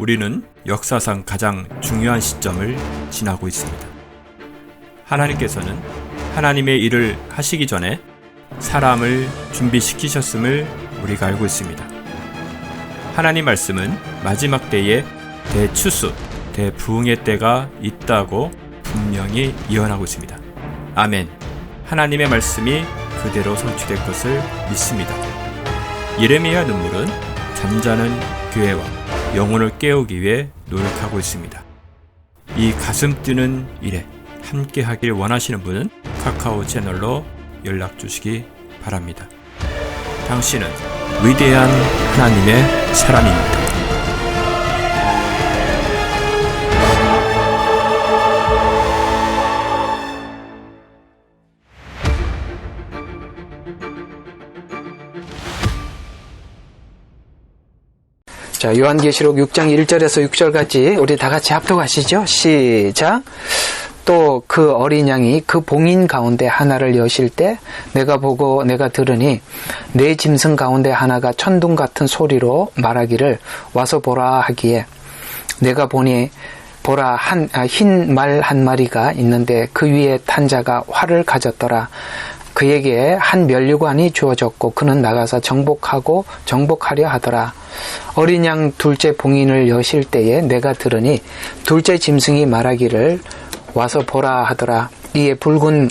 우리는 역사상 가장 중요한 시점을 지나고 있습니다. 하나님께서는 하나님의 일을 하시기 전에 사람을 준비시키셨음을 우리가 알고 있습니다. 하나님 말씀은 마지막 때에 대추수, 대부흥의 때가 있다고 분명히 예언하고 있습니다. 아멘. 하나님의 말씀이 그대로 성취될 것을 믿습니다. 예레미야 눈물은 잠자는 교회와 영혼을 깨우기 위해 노력하고 있습니다. 이 가슴 뛰는 일에 함께 하길 원하시는 분은 카카오 채널로 연락 주시기 바랍니다. 당신은 위대한 하나님의 사람입니다. 자, 요한계시록 6장 1절에서 6절까지 우리 다 같이 합독하시죠. 시작. 또 그 어린 양이 그 봉인 가운데 하나를 여실 때 내가 보고 내가 들으니 네 짐승 가운데 하나가 천둥 같은 소리로 말하기를 와서 보라 하기에 내가 보니 보라 흰 말 한 마리가 있는데 그 위에 탄 자가 활을 가졌더라. 그에게 한 면류관이 주어졌고 그는 나가서 정복하려 하더라. 어린 양 둘째 봉인을 여실 때에 내가 들으니 둘째 짐승이 말하기를 와서 보라 하더라. 이에 붉은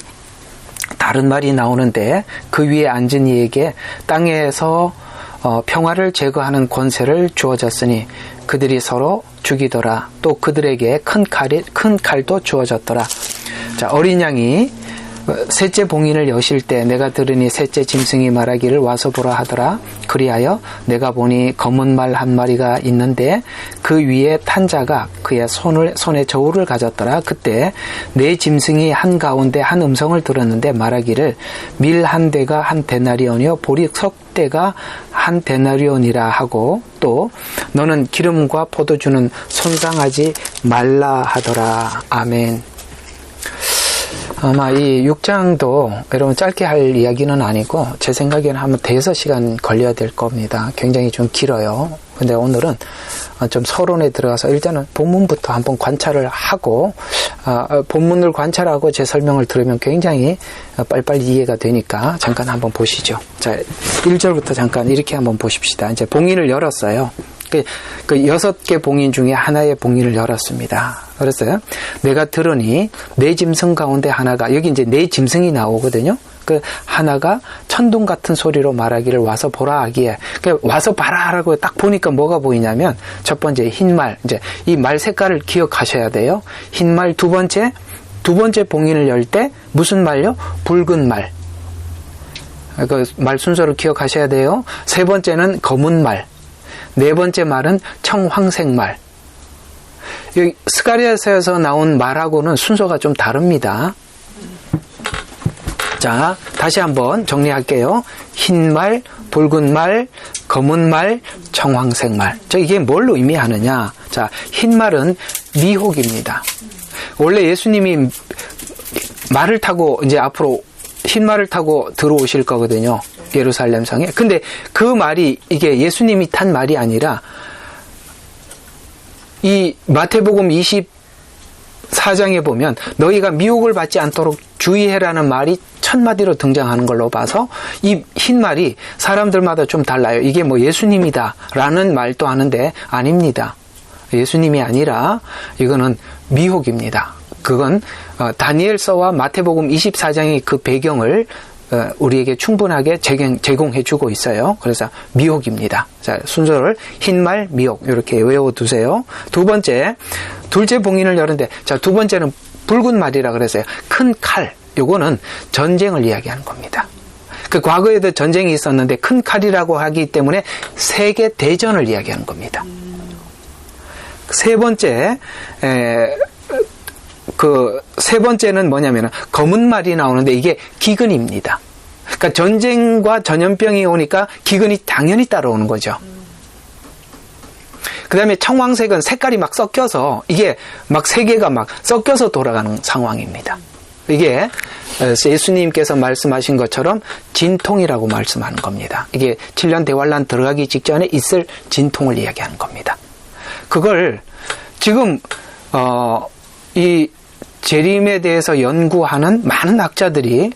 다른 말이 나오는데 그 위에 앉은 이에게 땅에서 평화를 제거하는 권세를 주어졌으니 그들이 서로 죽이더라. 또 그들에게 큰 칼도 주어졌더라. 자, 어린 양이 셋째 봉인을 여실 때 내가 들으니 셋째 짐승이 말하기를 와서 보라 하더라. 그리하여 내가 보니 검은 말 한 마리가 있는데 그 위에 탄 자가 그의 손에 저울을 가졌더라. 그때 네 짐승이 한가운데 한 음성을 들었는데 말하기를 밀 한 대가 한 데나리온이요 보리 석 대가 한 데나리온이라 하고 또 너는 기름과 포도주는 손상하지 말라 하더라. 아멘. 아마 이 6장도 여러분 짧게 할 이야기는 아니고 제 생각에는 한번 대여섯 시간 걸려야 될 겁니다. 굉장히 좀 길어요. 근데 오늘은 좀 서론에 들어가서 일단은 본문부터 한번 관찰을 하고 본문을 관찰하고 제 설명을 들으면 굉장히 빨리빨리 이해가 되니까 잠깐 한번 보시죠. 자, 1절부터 잠깐 이렇게 한번 보십시다. 이제 봉인을 열었어요. 그 6개 봉인 중에 하나의 봉인을 열었습니다. 그랬어요. 내가 들으니 네 짐승 가운데 하나가, 여기 이제 네 짐승이 나오거든요. 그 하나가 천둥 같은 소리로 말하기를 와서 보라 하기에, 와서 봐라라고 딱 보니까 뭐가 보이냐면, 첫 번째 흰말, 이제 이 말 색깔을 기억하셔야 돼요. 흰말. 두 번째 봉인을 열 때 무슨 말요? 붉은 말. 그 말 순서를 기억하셔야 돼요. 세 번째는 검은 말. 네 번째 말은 청황색 말. 여기 스가랴서에서 나온 말하고는 순서가 좀 다릅니다. 자, 다시 한번 정리할게요. 흰 말, 붉은 말, 검은 말, 청황색 말. 자, 이게 뭘 의미하느냐? 자, 흰 말은 미혹입니다. 원래 예수님이 말을 타고 이제 앞으로 흰 말을 타고 들어오실 거거든요. 예루살렘 성에. 근데 그 말이 이게 예수님이 탄 말이 아니라 이 마태복음 24장에 보면 너희가 미혹을 받지 않도록 주의해라는 말이 첫 마디로 등장하는 걸로 봐서 이 흰 말이 사람들마다 좀 달라요. 이게 뭐 예수님이다라는 말도 하는데 아닙니다. 예수님이 아니라 이거는 미혹입니다. 그건 다니엘서와 마태복음 24장의 그 배경을 우리에게 충분하게 제공해주고 있어요. 그래서 미혹입니다. 자, 순서를 흰말, 미혹 이렇게 외워두세요. 둘째 봉인을 열는데, 자, 두 번째는 붉은 말이라 그랬어요. 큰 칼. 요거는 전쟁을 이야기하는 겁니다. 그 과거에도 전쟁이 있었는데 큰 칼이라고 하기 때문에 세계 대전을 이야기하는 겁니다. 세 번째는 뭐냐면 검은 말이 나오는데 이게 기근입니다. 그러니까 전쟁과 전염병이 오니까 기근이 당연히 따라오는 거죠. 그 다음에 청황색은 색깔이 막 섞여서 이게 막 세계가 막 섞여서 돌아가는 상황입니다. 이게 예수님께서 말씀하신 것처럼 진통이라고 말씀하는 겁니다. 이게 7년 대환란 들어가기 직전에 있을 진통을 이야기하는 겁니다. 그걸 지금 이 재림에 대해서 연구하는 많은 학자들이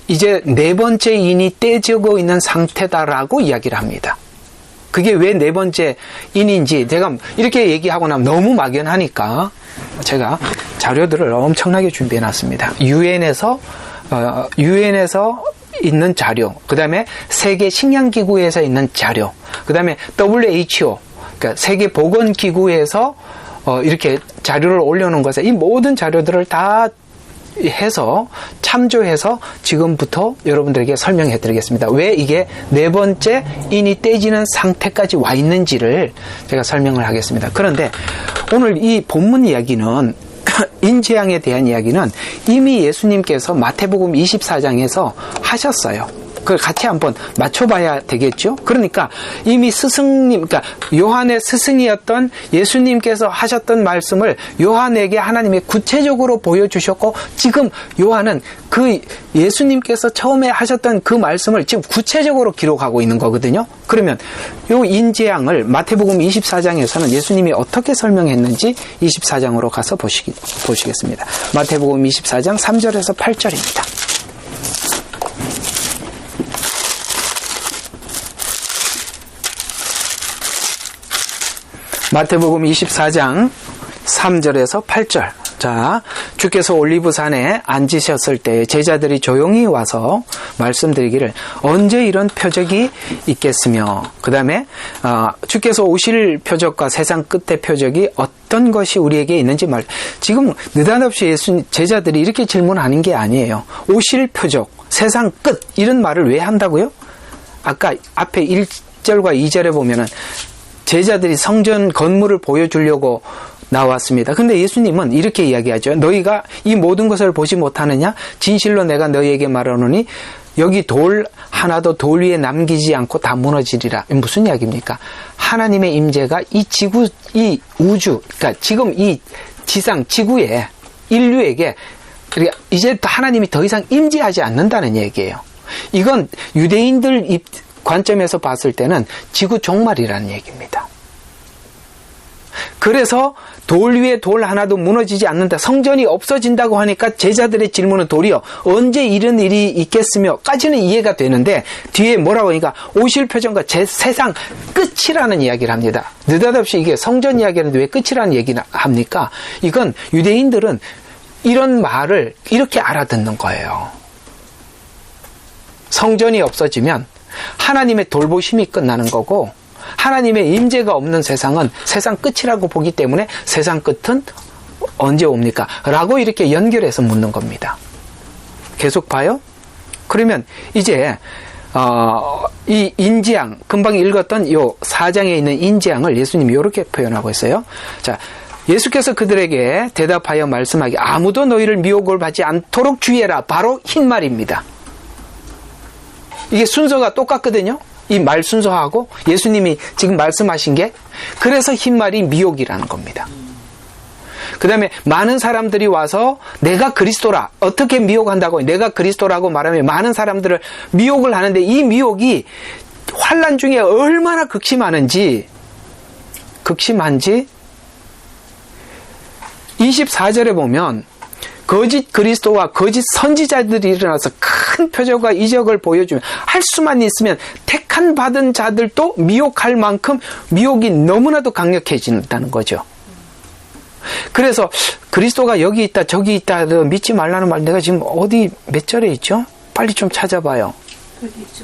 이제 네 번째 인이 떼지고 있는 상태다라고 이야기를 합니다. 그게 왜 네 번째 인인지 제가 이렇게 얘기하고 나면 너무 막연하니까 제가 자료들을 엄청나게 준비해 놨습니다. 유엔에서 있는 자료, 그 다음에 세계 식량기구에서 있는 자료, 그 다음에 WHO, 그러니까 세계보건기구에서 이렇게 자료를 올려놓은 것에 이 모든 자료들을 다 해서 참조해서 지금부터 여러분들에게 설명해 드리겠습니다. 왜 이게 네 번째 인이 떼지는 상태까지 와 있는지를 제가 설명을 하겠습니다. 그런데 오늘 이 본문 이야기는 인재앙에 대한 이야기는 이미 예수님께서 마태복음 24장에서 하셨어요. 그걸 같이 한번 맞춰봐야 되겠죠? 그러니까 이미 스승님, 그러니까 요한의 스승이었던 예수님께서 하셨던 말씀을 요한에게 하나님이 구체적으로 보여주셨고, 지금 요한은 그 예수님께서 처음에 하셨던 그 말씀을 지금 구체적으로 기록하고 있는 거거든요. 그러면 요 인재앙을 마태복음 24장에서는 예수님이 어떻게 설명했는지 24장으로 가서 보시겠습니다. 마태복음 24장 3절에서 8절입니다. 마태복음 24장 3절에서 8절. 자, 주께서 올리브산에 앉으셨을 때 제자들이 조용히 와서 말씀드리기를 언제 이런 표적이 있겠으며, 그 다음에 주께서 오실 표적과 세상 끝의 표적이 어떤 것이 우리에게 있는지 지금 느닷없이 제자들이 이렇게 질문하는 게 아니에요. 오실 표적, 세상 끝, 이런 말을 왜 한다고요? 아까 앞에 1절과 2절에 보면은 제자들이 성전 건물을 보여주려고 나왔습니다. 근데 예수님은 이렇게 이야기하죠. 너희가 이 모든 것을 보지 못하느냐? 진실로 내가 너희에게 말하노니 여기 돌 하나도 돌 위에 남기지 않고 다 무너지리라. 무슨 이야기입니까? 하나님의 임재가 이 지구, 이 우주, 그러니까 지금 이 지상, 지구에, 인류에게 이제 하나님이 더 이상 임재하지 않는다는 얘기예요. 이건 유대인들 관점에서 봤을 때는 지구 종말이라는 얘기입니다. 그래서 돌 위에 돌 하나도 무너지지 않는다. 성전이 없어진다고 하니까 제자들의 질문은 도리어 언제 이런 일이 있겠으며 까지는 이해가 되는데, 뒤에 뭐라고 하니까 오실 표정과 세상 끝이라는 이야기를 합니다. 느닷없이 이게 성전 이야기하는데 왜 끝이라는 얘기를 합니까? 이건 유대인들은 이런 말을 이렇게 알아듣는 거예요. 성전이 없어지면 하나님의 돌보심이 끝나는 거고, 하나님의 임재가 없는 세상은 세상 끝이라고 보기 때문에 세상 끝은 언제 옵니까? 라고 이렇게 연결해서 묻는 겁니다. 계속 봐요. 그러면 이제 이 인재앙, 금방 읽었던 이 4장에 있는 인재앙을 예수님이 이렇게 표현하고 있어요. 자, 예수께서 그들에게 대답하여 말씀하기, 아무도 너희를 미혹을 받지 않도록 주의해라. 바로 흰말입니다. 이게 순서가 똑같거든요. 이 말 순서하고 예수님이 지금 말씀하신 게, 그래서 흰말이 미혹이라는 겁니다. 그 다음에 많은 사람들이 와서 내가 그리스도라, 어떻게 미혹한다고? 내가 그리스도라고 말하면 많은 사람들을 미혹을 하는데, 이 미혹이 환난 중에 얼마나 극심한지 24절에 보면 거짓 그리스도와 거짓 선지자들이 일어나서 큰 표적과 이적을 보여주면, 할 수만 있으면 택한 받은 자들도 미혹할 만큼 미혹이 너무나도 강력해진다는 거죠. 그래서 그리스도가 여기 있다 저기 있다 믿지 말라는 말, 내가 지금 어디 몇 절에 있죠? 빨리 좀 찾아봐요. 여기 있죠.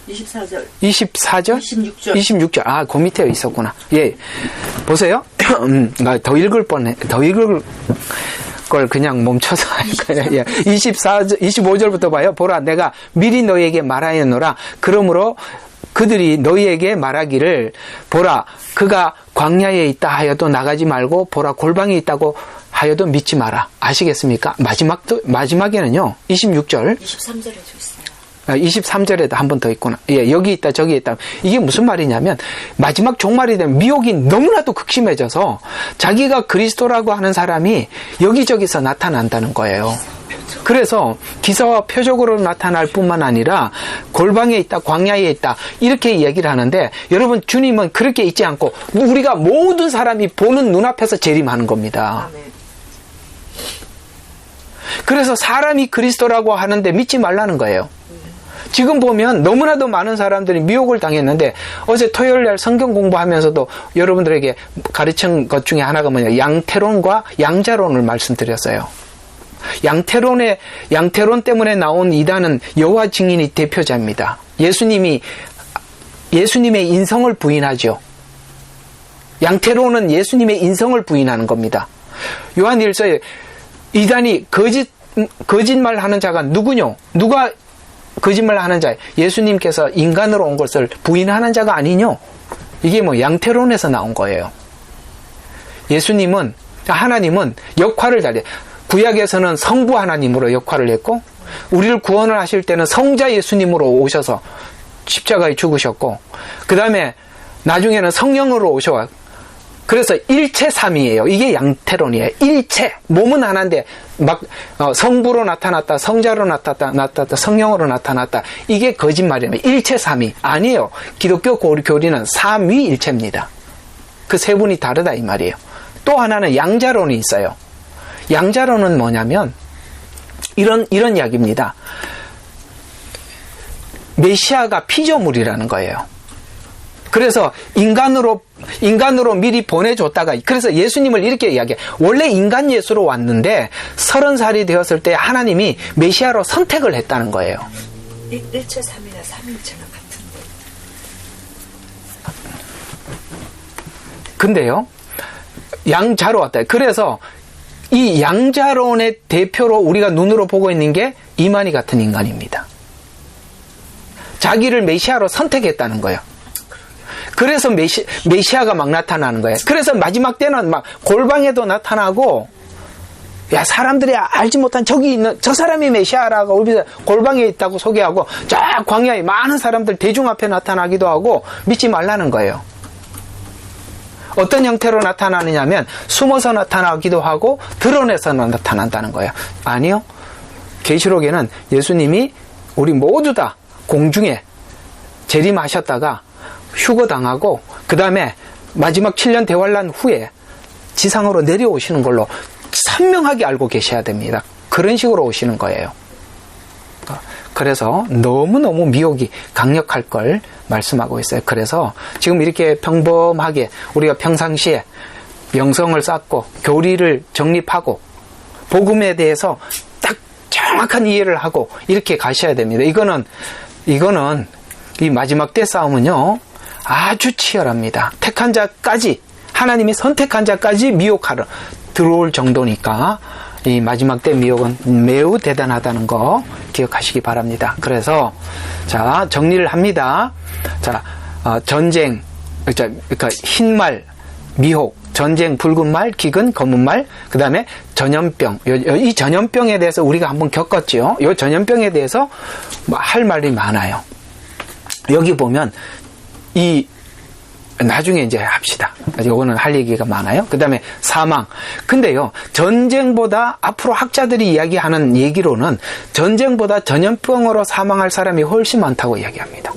24절. 24절? 26절. 26절. 아, 그 밑에 있었구나. 예. 보세요. 더 읽을 걸 그냥 멈춰서 할까요? 예. 25절부터 봐요. 보라, 내가 미리 너희에게 말하였노라. 그러므로 그들이 너희에게 말하기를, 보라, 그가 광야에 있다 하여도 나가지 말고, 보라, 골방에 있다고 하여도 믿지 마라. 아시겠습니까? 마지막에는요, 26절. 23절에 있어요. 23절에도 한 번 더 있구나. 예, 여기 있다, 저기 있다. 이게 무슨 말이냐면, 마지막 종말이 되면 미혹이 너무나도 극심해져서 자기가 그리스도라고 하는 사람이 여기저기서 나타난다는 거예요. 그래서 기사와 표적으로 나타날 뿐만 아니라 골방에 있다, 광야에 있다 이렇게 이야기를 하는데 여러분 주님은 그렇게 있지 않고 우리가 모든 사람이 보는 눈앞에서 재림하는 겁니다. 그래서 사람이 그리스도라고 하는데 믿지 말라는 거예요. 지금 보면 너무나도 많은 사람들이 미혹을 당했는데 어제 토요일날 성경 공부하면서도 여러분들에게 가르친 것 중에 하나가 뭐냐, 양태론과 양자론을 말씀드렸어요. 양태론 때문에 나온 이단은 여호와 증인이 대표자입니다. 예수님의 인성을 부인하죠. 양태론은 예수님의 인성을 부인하는 겁니다. 요한일서에 이단이 거짓말 하는 자가 누구뇨? 누가 거짓말 하는 자? 예수님께서 인간으로 온 것을 부인하는 자가 아니뇨? 이게 뭐 양태론에서 나온 거예요. 하나님은 역할을 잘해요. 구약에서는 성부 하나님으로 역할을 했고, 우리를 구원을 하실 때는 성자 예수님으로 오셔서 십자가에 죽으셨고, 그 다음에 나중에는 성령으로 오셔. 그래서 일체 삼위예요. 이게 양태론이에요. 일체. 몸은 하나인데 막 성부로 나타났다, 성자로 나타났다, 성령으로 나타났다. 이게 거짓말이에요. 일체 삼위. 아니에요. 기독교 교리는 삼위일체입니다. 그 세 분이 다르다 이 말이에요. 또 하나는 양자론이 있어요. 양자론은 뭐냐면 이런 이야기입니다. 메시아가 피조물이라는 거예요. 그래서 인간으로 미리 보내줬다가, 그래서 예수님을 이렇게 이야기해요. 원래 인간 예수로 왔는데 30살이 되었을 때 하나님이 메시아로 선택을 했다는 거예요. 일체 삼위나 삼위일체가 같은데. 근데요, 양자로 왔다. 그래서 이 양자론의 대표로 우리가 눈으로 보고 있는 게 이만희 같은 인간입니다. 자기를 메시아로 선택했다는 거예요. 그래서 메시아가 막 나타나는 거예요. 그래서 마지막 때는 막 골방에도 나타나고, 야, 사람들이 알지 못한 저기 있는 저 사람이 메시아라고 골방에 있다고 소개하고, 저 광야에 많은 사람들 대중 앞에 나타나기도 하고 믿지 말라는 거예요. 어떤 형태로 나타나느냐면 숨어서 나타나기도 하고 드러내서 나타난다는 거예요. 아니요. 계시록에는 예수님이 우리 모두 다 공중에 재림하셨다가 휴거당하고 그 다음에 마지막 7년 대환란 후에 지상으로 내려오시는 걸로 선명하게 알고 계셔야 됩니다. 그런 식으로 오시는 거예요. 그래서 너무너무 미혹이 강력할 걸 말씀하고 있어요. 그래서 지금 이렇게 평범하게 우리가 평상시에 명성을 쌓고 교리를 정립하고 복음에 대해서 딱 정확한 이해를 하고 이렇게 가셔야 됩니다. 이거는 이 마지막 때 싸움은요 아주 치열합니다. 택한 자까지, 하나님이 선택한 자까지 미혹하러 들어올 정도니까 이 마지막 때 미혹은 매우 대단하다는 거 기억하시기 바랍니다. 그래서 자, 정리를 합니다. 자, 전쟁, 그러니까 흰말 미혹, 전쟁 붉은 말, 기근 검은 말, 그 다음에 전염병. 이 전염병에 대해서 우리가 한번 겪었죠. 이 전염병에 대해서 할 말이 많아요. 여기 보면 나중에 이제 합시다. 요거는 할 얘기가 많아요. 그 다음에 사망. 근데요, 전쟁보다 앞으로 학자들이 이야기하는 얘기로는 전쟁보다 전염병으로 사망할 사람이 훨씬 많다고 이야기합니다.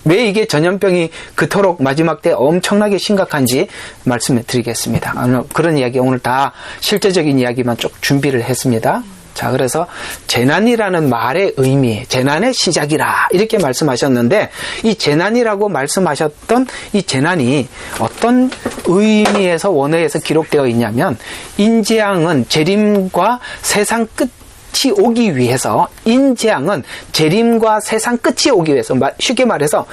왜 이게 전염병이 그토록 마지막 때 엄청나게 심각한지 말씀을 드리겠습니다. 그런 이야기 오늘 다 실제적인 이야기만 쭉 준비를 했습니다. 자, 그래서 재난이라는 말의 의미, 재난의 시작이라 이렇게 말씀하셨는데, 이 재난이라고 말씀하셨던 이 재난이 어떤 의미에서 원어에서 기록되어 있냐면, 인재앙은 재림과 세상 끝이 오기 위해서, 인재앙은 재림과 세상 끝이 오기 위해서, 쉽게 말해서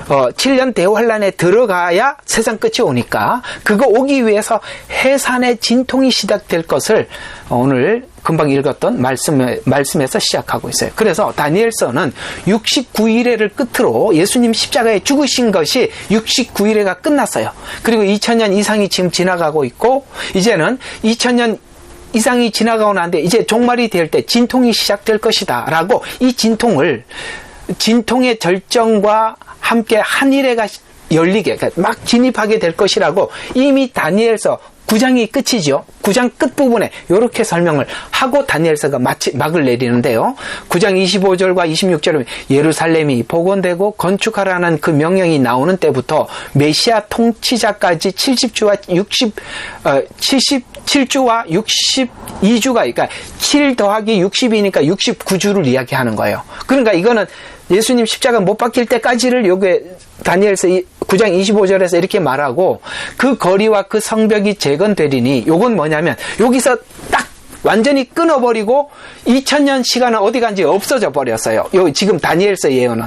7년 대환란에 들어가야 세상 끝이 오니까 그거 오기 위해서 해산의 진통이 시작될 것을 오늘 금방 읽었던 말씀에서 시작하고 있어요. 그래서 다니엘서는 69일회를 끝으로 예수님 십자가에 죽으신 것이 69일회가 끝났어요. 그리고 2000년 이상이 지금 지나가고 있고, 이제는 2000년 이상이 지나가고 나는데 이제 종말이 될 때 진통이 시작될 것이다 라고, 이 진통의 절정과 함께 한 일회가 열리게, 막 진입하게 될 것이라고 이미 다니엘서 9장이 끝이죠. 9장 끝부분에 이렇게 설명을 하고 다니엘서가 막을 내리는데요. 9장 25절과 26절은 예루살렘이 복원되고 건축하라는 그 명령이 나오는 때부터 메시아 통치자까지 77주와 62주가 그러니까 7 더하기 60이니까 69주를 이야기하는 거예요. 그러니까 이거는 예수님 십자가 못 박힐 때까지를 요게 다니엘서 9장 25절에서 이렇게 말하고 그 거리와 그 성벽이 재건되리니 요건 뭐냐면 여기서 딱 완전히 끊어버리고 2000년 시간은 어디 간지 없어져 버렸어요. 요 지금 다니엘서 예언은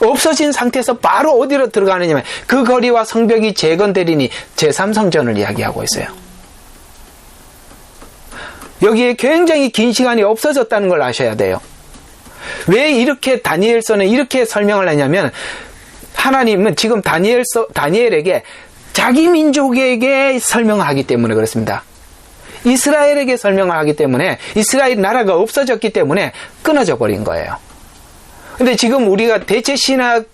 없어진 상태에서 바로 어디로 들어가느냐면 그 거리와 성벽이 재건되리니 제3성전을 이야기하고 있어요. 여기에 굉장히 긴 시간이 없어졌다는 걸 아셔야 돼요. 왜 이렇게 다니엘서는 이렇게 설명을 하냐면 하나님은 지금 다니엘에게 자기 민족에게 설명하기 때문에 그렇습니다. 이스라엘에게 설명을 하기 때문에 이스라엘 나라가 없어졌기 때문에 끊어져 버린 거예요. 근데 지금 우리가 대체 신학으로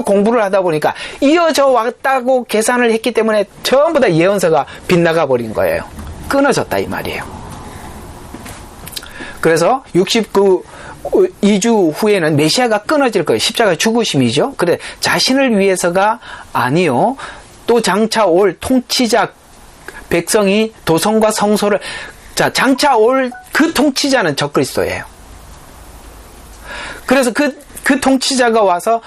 공부를 하다 보니까 이어져 왔다고 계산을 했기 때문에 전부 다 예언서가 빗나가 버린 거예요. 끊어졌다 이 말이에요. 그래서 2주 후에는 메시아가 끊어질 거예요. 십자가 죽으심이죠. 그래 자신을 위해서가 아니요. 또 장차 올 통치자 백성이 도성과 성소를 장차 올 그 통치자는 적그리스도예요. 그래서 그 통치자가 와서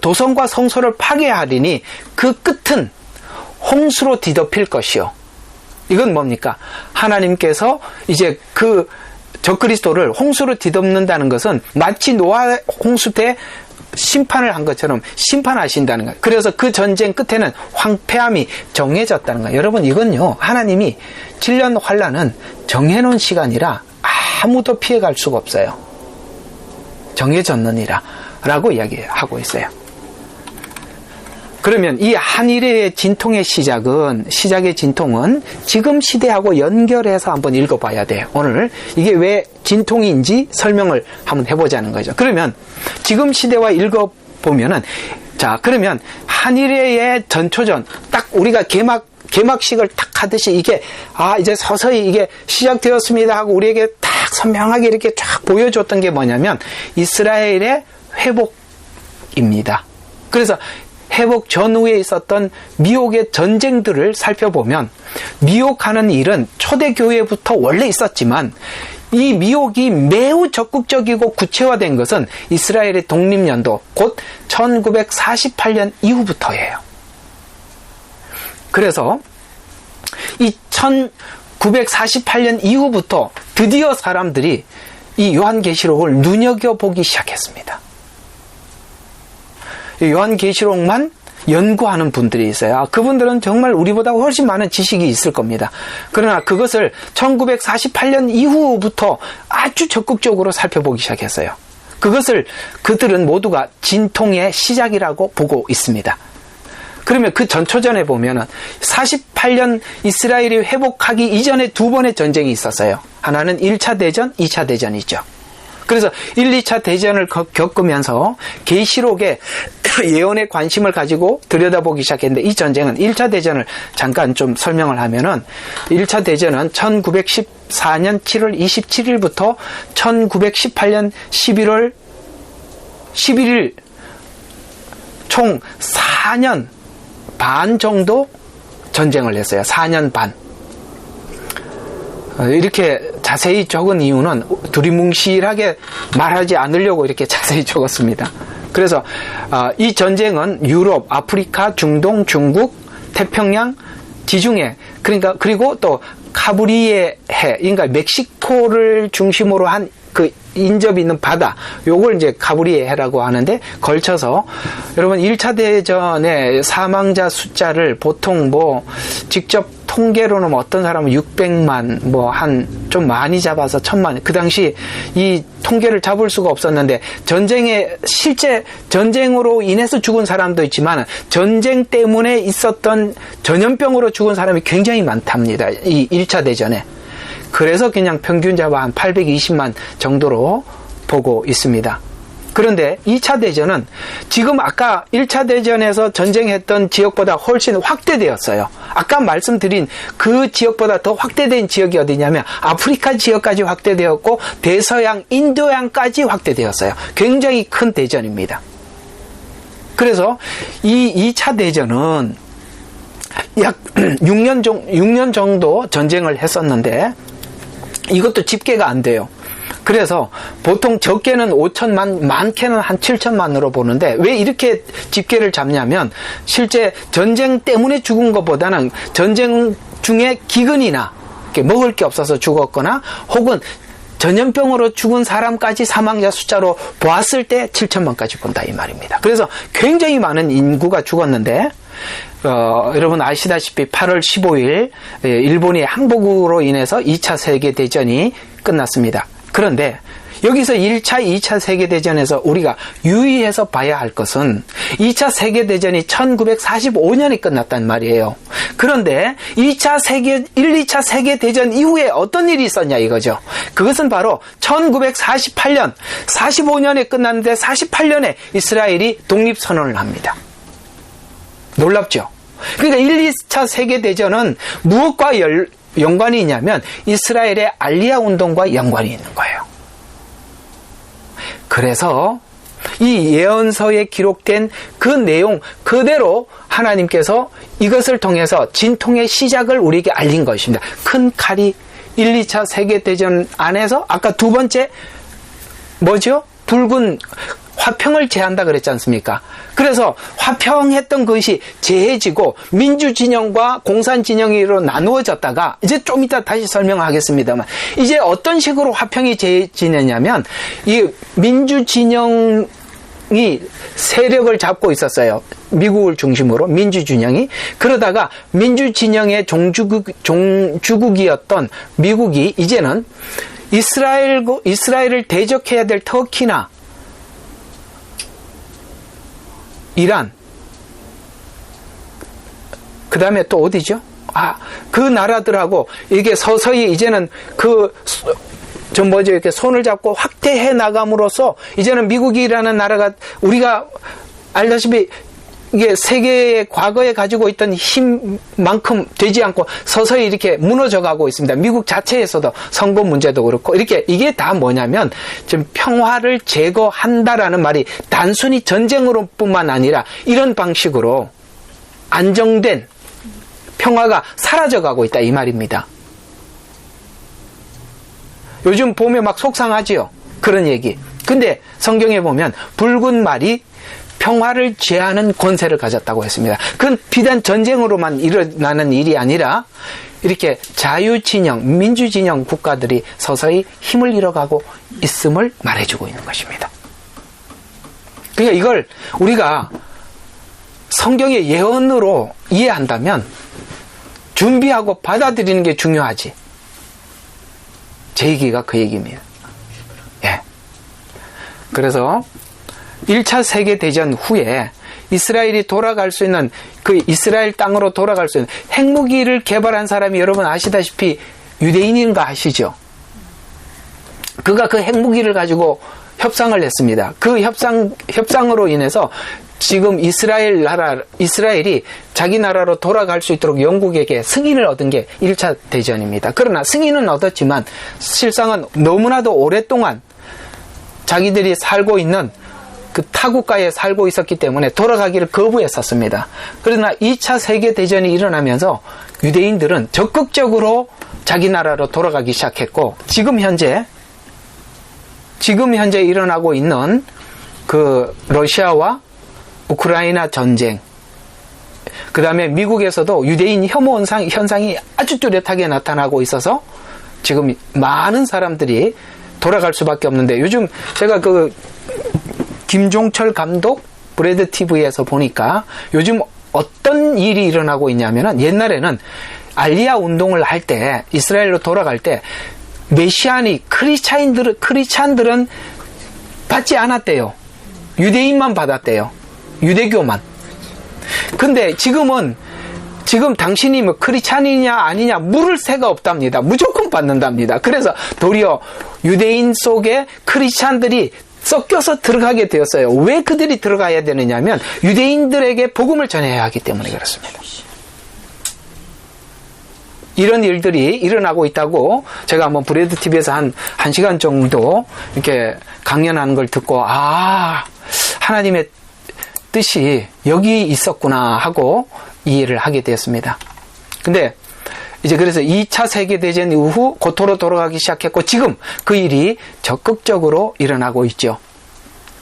도성과 성소를 파괴하리니 그 끝은 홍수로 뒤덮일 것이요. 이건 뭡니까? 하나님께서 이제 그 적그리스도를 홍수로 뒤덮는다는 것은 마치 노아 홍수 때 심판을 한 것처럼 심판하신다는 거예요. 그래서 그 전쟁 끝에는 황폐함이 정해졌다는 거예요. 여러분 이건요. 하나님이 7년 환란은 정해놓은 시간이라 아무도 피해갈 수가 없어요. 정해졌느니라 라고 이야기하고 있어요. 그러면 이 한일의 진통의 시작의 진통은 지금 시대하고 연결해서 한번 읽어봐야 돼요. 오늘 이게 왜 진통인지 설명을 한번 해보자는 거죠. 그러면 지금 시대와 읽어보면은 그러면 한일의 전초전 딱 우리가 개막식을 딱 하듯이 이게 이제 서서히 이게 시작되었습니다 하고 우리에게 딱 선명하게 이렇게 쫙 보여줬던 게 뭐냐면 이스라엘의 회복입니다. 그래서 회복 전후에 있었던 미혹의 전쟁들을 살펴보면 미혹하는 일은 초대교회부터 원래 있었지만 이 미혹이 매우 적극적이고 구체화된 것은 이스라엘의 독립연도 곧 1948년 이후부터예요. 그래서 이 1948년 이후부터 드디어 사람들이 이 요한계시록을 눈여겨보기 시작했습니다. 요한계시록만 연구하는 분들이 있어요. 그분들은 정말 우리보다 훨씬 많은 지식이 있을 겁니다. 그러나 그것을 1948년 이후부터 아주 적극적으로 살펴보기 시작했어요. 그들은 모두가 진통의 시작이라고 보고 있습니다. 그러면 그 전초전에 보면은 48년 이스라엘이 회복하기 이전에 두 번의 전쟁이 있었어요. 하나는 1차 대전, 2차 대전이죠. 그래서 1, 2차 대전을 겪으면서 계시록의 예언에 관심을 가지고 들여다보기 시작했는데 이 전쟁은 1차 대전을 잠깐 좀 설명을 하면은 1차 대전은 1914년 7월 27일부터 1918년 11월 11일 총 4년 반 정도 전쟁을 했어요. 4년 반. 이렇게 자세히 적은 이유는 두리뭉실하게 말하지 않으려고 이렇게 자세히 적었습니다. 그래서 이 전쟁은 유럽, 아프리카, 중동, 중국, 태평양, 지중해 그리고 또 카브리에 해, 그러니까 멕시코를 중심으로 한 그 인접이 있는 바다, 요걸 이제 카브리에 해라고 하는데 걸쳐서 여러분 1차 대전의 사망자 숫자를 보통 직접 통계로는 어떤 사람은 600만 한 좀 많이 잡아서 1000만 그 당시 이 통계를 잡을 수가 없었는데 실제 전쟁으로 인해서 죽은 사람도 있지만 전쟁 때문에 있었던 전염병으로 죽은 사람이 굉장히 많답니다. 이 1차 대전에. 그래서 그냥 평균 잡아 한 820만 정도로 보고 있습니다. 그런데 2차 대전은 지금 아까 1차 대전에서 전쟁했던 지역보다 훨씬 확대되었어요. 아까 말씀드린 그 지역보다 더 확대된 지역이 어디냐면 아프리카 지역까지 확대되었고 대서양, 인도양까지 확대되었어요. 굉장히 큰 대전입니다. 그래서 이 2차 대전은 약 6년 정도 전쟁을 했었는데 이것도 집계가 안 돼요. 그래서 보통 적게는 5천만, 많게는 한 7천만으로 보는데 왜 이렇게 집계를 잡냐면 실제 전쟁 때문에 죽은 것보다는 전쟁 중에 기근이나 먹을 게 없어서 죽었거나 혹은 전염병으로 죽은 사람까지 사망자 숫자로 보았을 때 7천만까지 본다 이 말입니다. 그래서 굉장히 많은 인구가 죽었는데 여러분 아시다시피 8월 15일 일본이 항복으로 인해서 2차 세계대전이 끝났습니다. 그런데 여기서 1차, 2차 세계대전에서 우리가 유의해서 봐야 할 것은 2차 세계대전이 1945년에 끝났단 말이에요. 그런데 1, 2차 세계대전 이후에 어떤 일이 있었냐 이거죠. 그것은 바로 1948년, 45년에 끝났는데 48년에 이스라엘이 독립선언을 합니다. 놀랍죠? 그러니까 1, 2차 세계대전은 무엇과 연관이 있냐면 이스라엘의 알리야 운동과 연관이 있는 거예요. 그래서 이 예언서에 기록된 그 내용 그대로 하나님께서 이것을 통해서 진통의 시작을 우리에게 알린 것입니다. 큰 칼이 1, 2차 세계대전 안에서 아까 두 번째 뭐죠? 붉은 화평을 제한다 그랬지 않습니까? 그래서 화평했던 것이 재해지고 민주진영과 공산진영으로 나누어졌다가 이제 좀 이따 다시 설명하겠습니다만 이제 어떤 식으로 화평이 재해지느냐면 이 민주진영이 세력을 잡고 있었어요. 미국을 중심으로 민주진영이. 그러다가 민주진영의 종주국이었던 미국이 이제는 이스라엘을 대적해야 될 터키나 이란, 그 다음에 또 어디죠? 그 나라들하고 이게 서서히 이제는 이렇게 손을 잡고 확대해 나감으로써 이제는 미국이라는 나라가 우리가 알다시피 이게 세계의 과거에 가지고 있던 힘만큼 되지 않고 서서히 이렇게 무너져 가고 있습니다. 미국 자체에서도 선거 문제도 그렇고 이렇게 이게 다 뭐냐면 지금 평화를 제거한다라는 말이 단순히 전쟁으로뿐만 아니라 이런 방식으로 안정된 평화가 사라져 가고 있다 이 말입니다. 요즘 보면 막 속상하지요. 그런 얘기. 근데 성경에 보면 붉은 말이 평화를 제하는 권세를 가졌다고 했습니다. 그건 비단 전쟁으로만 일어나는 일이 아니라 이렇게 자유진영, 민주진영 국가들이 서서히 힘을 잃어가고 있음을 말해주고 있는 것입니다. 그러니까 이걸 우리가 성경의 예언으로 이해한다면 준비하고 받아들이는 게 중요하지. 제 얘기가 그 얘기입니다. 예. 그래서 1차 세계대전 후에 이스라엘이 돌아갈 수 있는 그 이스라엘 땅으로 돌아갈 수 있는 핵무기를 개발한 사람이 여러분 아시다시피 유대인인 거 아시죠? 그가 그 핵무기를 가지고 협상을 했습니다. 그 협상으로 인해서 지금 이스라엘이 자기 나라로 돌아갈 수 있도록 영국에게 승인을 얻은 게 1차 대전입니다. 그러나 승인은 얻었지만 실상은 너무나도 오랫동안 자기들이 살고 있는 그 타국가에 살고 있었기 때문에 돌아가기를 거부했었습니다. 그러나 2차 세계대전이 일어나면서 유대인들은 적극적으로 자기 나라로 돌아가기 시작했고 지금 현재 일어나고 있는 그 러시아와 우크라이나 전쟁 그 다음에 미국에서도 유대인 혐오 현상이 아주 뚜렷하게 나타나고 있어서 지금 많은 사람들이 돌아갈 수밖에 없는데 요즘 제가 김종철 감독 브레드 TV에서 보니까 요즘 어떤 일이 일어나고 있냐면은 옛날에는 알리야 운동을 할 때 이스라엘로 돌아갈 때 메시아니 크리스찬들은 받지 않았대요. 유대인만 받았대요. 유대교만. 근데 지금 당신이 뭐 크리스찬이냐 아니냐 물을 새가 없답니다. 무조건 받는답니다. 그래서 도리어 유대인 속에 크리스찬들이 섞여서 들어가게 되었어요. 왜 그들이 들어가야 되느냐면 유대인들에게 복음을 전해야 하기 때문에 그렇습니다. 이런 일들이 일어나고 있다고 제가 한번 브레드 TV에서 한 1시간 정도 이렇게 강연하는 걸 듣고 하나님의 뜻이 여기 있었구나 하고 이해를 하게 되었습니다. 근데 이제 그래서 2차 세계대전 이후 고토로 돌아가기 시작했고 지금 그 일이 적극적으로 일어나고 있죠.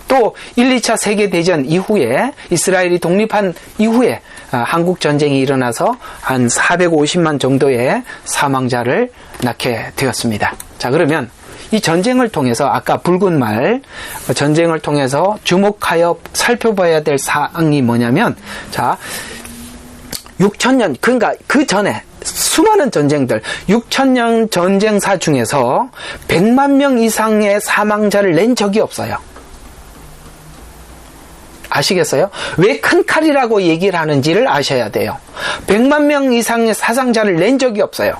또 1, 2차 세계대전 이후에 이스라엘이 독립한 이후에 한국전쟁이 일어나서 한 450만 정도의 사망자를 낳게 되었습니다. 자, 그러면 이 전쟁을 통해서 아까 붉은 말 전쟁을 통해서 주목하여 살펴봐야 될 사항이 뭐냐면 자 6,000년 그러니까 그 전에 수많은 전쟁들 6,000년 전쟁사 중에서 100만 명 이상의 사망자를 낸 적이 없어요. 아시겠어요? 왜 큰 칼이라고 얘기를 하는지를 아셔야 돼요. 100만 명 이상의 사상자를 낸 적이 없어요.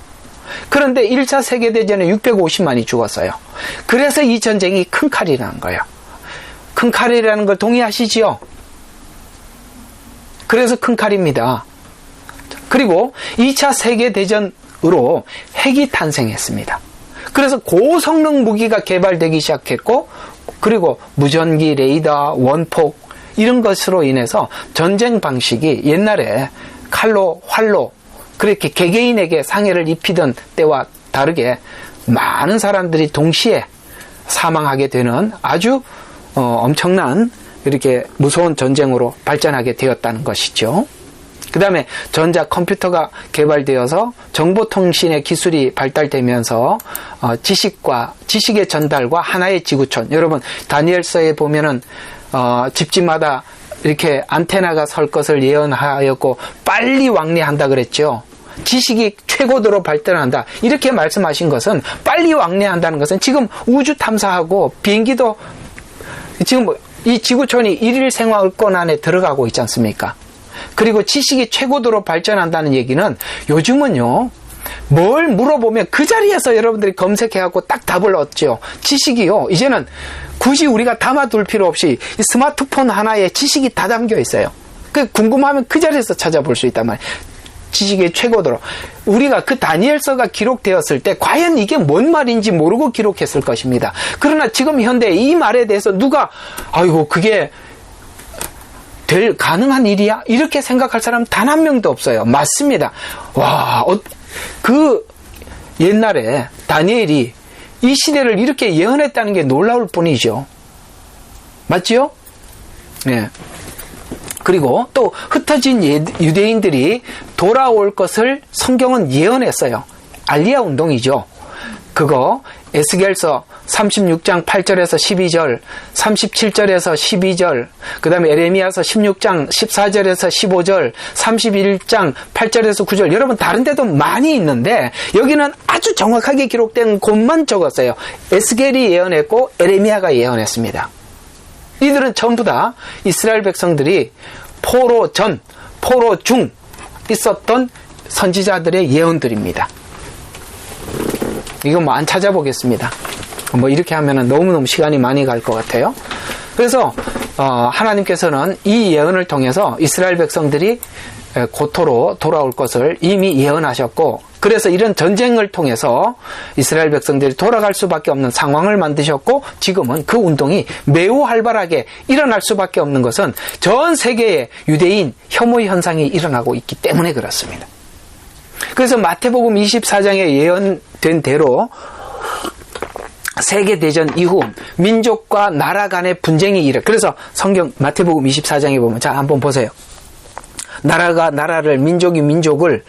그런데 1차 세계대전에 650만이 죽었어요. 그래서 이 전쟁이 큰 칼이라는 거예요. 큰 칼이라는 걸 동의하시지요? 그래서 큰 칼입니다. 그리고 2차 세계대전으로 핵이 탄생했습니다. 그래서 고성능 무기가 개발되기 시작했고 그리고 무전기, 레이더, 원폭 이런 것으로 인해서 전쟁 방식이 옛날에 칼로, 활로 그렇게 개개인에게 상해를 입히던 때와 다르게 많은 사람들이 동시에 사망하게 되는 아주 엄청난 이렇게 무서운 전쟁으로 발전하게 되었다는 것이죠. 그 다음에 전자 컴퓨터가 개발되어서 정보통신의 기술이 발달되면서 지식의 전달과 하나의 지구촌 여러분 다니엘서에 보면은 집집마다 이렇게 안테나가 설 것을 예언하였고 빨리 왕래한다 그랬죠. 지식이 최고도로 발전한다 이렇게 말씀하신 것은 빨리 왕래한다는 것은 지금 우주 탐사하고 비행기도 지금 이 지구촌이 일일 생활권 안에 들어가고 있지 않습니까? 그리고 지식이 최고도로 발전한다는 얘기는 요즘은요 뭘 물어보면 그 자리에서 여러분들이 검색해갖고 딱 답을 얻죠. 지식이요 이제는 굳이 우리가 담아둘 필요 없이 이 스마트폰 하나에 지식이 다 담겨 있어요. 궁금하면 그 자리에서 찾아볼 수 있단 말이에요. 지식의 최고도로 우리가 그 다니엘서가 기록되었을 때 과연 이게 뭔 말인지 모르고 기록했을 것입니다. 그러나 지금 현대 이 말에 대해서 누가 아이고 그게 가능한 일이야? 이렇게 생각할 사람 단 한 명도 없어요. 맞습니다. 와, 그 옛날에 다니엘이 이 시대를 이렇게 예언했다는 게 놀라울 뿐이죠. 맞지요? 네. 그리고 또 흩어진 유대인들이 돌아올 것을 성경은 예언했어요. 알리야 운동이죠. 그거 에스겔서 36장 8절에서 12절, 37절에서 12절, 그 다음에 에레미야서 16장 14절에서 15절, 31장 8절에서 9절, 여러분 다른 데도 많이 있는데 여기는 아주 정확하게 기록된 곳만 적었어요. 에스겔이 예언했고 에레미야가 예언했습니다. 이들은 전부 다 이스라엘 백성들이 포로 전, 포로 중 있었던 선지자들의 예언들입니다. 이거 뭐 안 찾아보겠습니다. 뭐 이렇게 하면은 너무너무 시간이 많이 갈 것 같아요. 그래서 하나님께서는 이 예언을 통해서 이스라엘 백성들이 고토로 돌아올 것을 이미 예언하셨고 그래서 이런 전쟁을 통해서 이스라엘 백성들이 돌아갈 수밖에 없는 상황을 만드셨고 지금은 그 운동이 매우 활발하게 일어날 수밖에 없는 것은 전 세계에 유대인 혐오 현상이 일어나고 있기 때문에 그렇습니다. 그래서 마태복음 24장에 예언된 대로 세계대전 이후 민족과 나라 간의 분쟁이 일어. 그래서 성경 마태복음 24장에 보면 자 한번 보세요. 나라가 나라를 민족이 민족을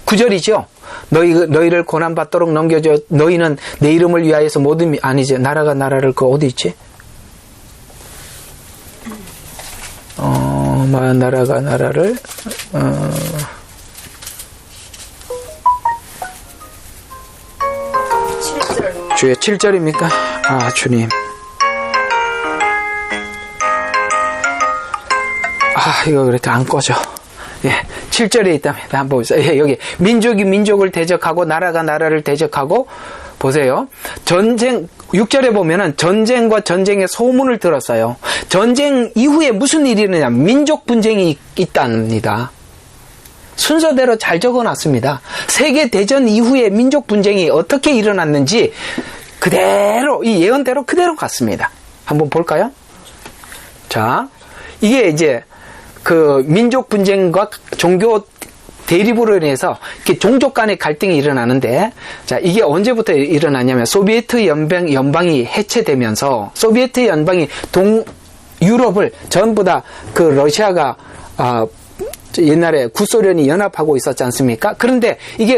9절이죠. 너희를 고난받도록 넘겨줘. 너희는 내 이름을 위하여서 모든 아니죠. 나라가 나라를 그 어디 있지? 나라가 나라를 주의 7절입니까? 아 주님 이거 그렇게 안 꺼져. 예, 7절에 있다면 한번 보세요. 예, 여기 민족이 민족을 대적하고 나라가 나라를 대적하고 보세요. 전쟁, 6절에 보면은 전쟁과 전쟁의 소문을 들었어요. 전쟁 이후에 무슨 일이 일어나냐면 민족 분쟁이 있답니다. 순서대로 잘 적어놨습니다. 세계대전 이후에 민족 분쟁이 어떻게 일어났는지 그대로, 이 예언대로 그대로 갔습니다. 한번 볼까요? 자, 이게 이제 그 민족 분쟁과 종교 대립으로 인해서 이렇게 종족 간의 갈등이 일어나는데, 자, 이게 언제부터 일어나냐면 소비에트 연방이 해체되면서 소비에트 연방이 유럽을 전부 다 그 러시아가 옛날에 구소련이 연합하고 있었지 않습니까? 그런데 이게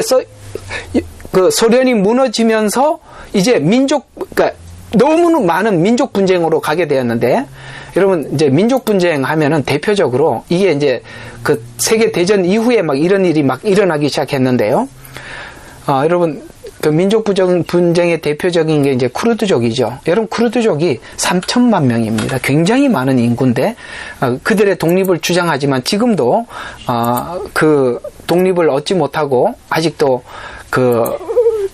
그 소련이 무너지면서 이제 그러니까 너무 많은 민족 분쟁으로 가게 되었는데, 여러분 이제 민족 분쟁 하면은 대표적으로 이게 이제 그 세계 대전 이후에 막 이런 일이 막 일어나기 시작했는데요. 여러분 그 민족 분쟁의 대표적인 게 이제 쿠르드족이죠. 여러분 쿠르드족이 3천만 명입니다. 굉장히 많은 인구인데 그들의 독립을 주장하지만 지금도 그 독립을 얻지 못하고 아직도